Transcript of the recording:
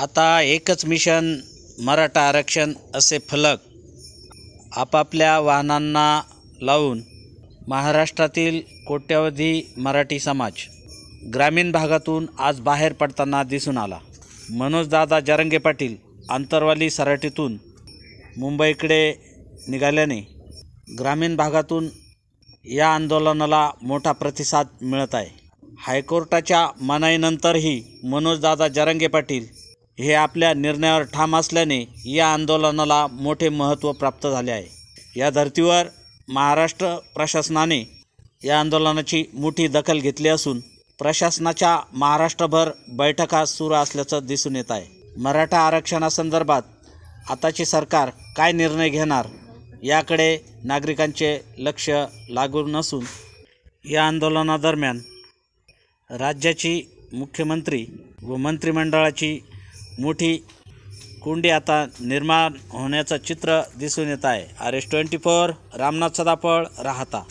आता एकच मिशन मराठा आरक्षण असे फलक आपापल्या वाहनांना लावून महाराष्ट्रातील कोट्यवधी मराठी समाज ग्रामीण भागातून आज बाहेर पडताना दिसून आला। मनोजदादा जरांगे पाटील आंतरवाली सराटीतून मुंबईकडे निघाल्याने ग्रामीण भागातून या आंदोलनाला मोठा प्रतिसाद मिळत आहे। हायकोर्टाच्या मनाईनंतरही मनोजदादा जरांगे पाटील हे आपल्या निर्णयावर ठाम असल्याने या आंदोलनाला मोठे महत्त्व प्राप्त झाले आहे। या धर्तीवर महाराष्ट्र प्रशासनाने या आंदोलनाची मोठी दखल घेतली असून प्रशासनाच्या महाराष्ट्रभर बैठका सुरू असल्याचं दिसून येत आहे। मराठा आरक्षणासंदर्भात आताचे सरकार काय निर्णय घेणार याकडे नागरिकांचे लक्ष लागून असून या आंदोलनादरम्यान राज्याची मुख्यमंत्री व मंत्रिमंडळाची मोठी कोंडी आता निर्माण होण्याचं चित्र दिसून येत आहे। RS24 रामनाथ सदाफळ राहता।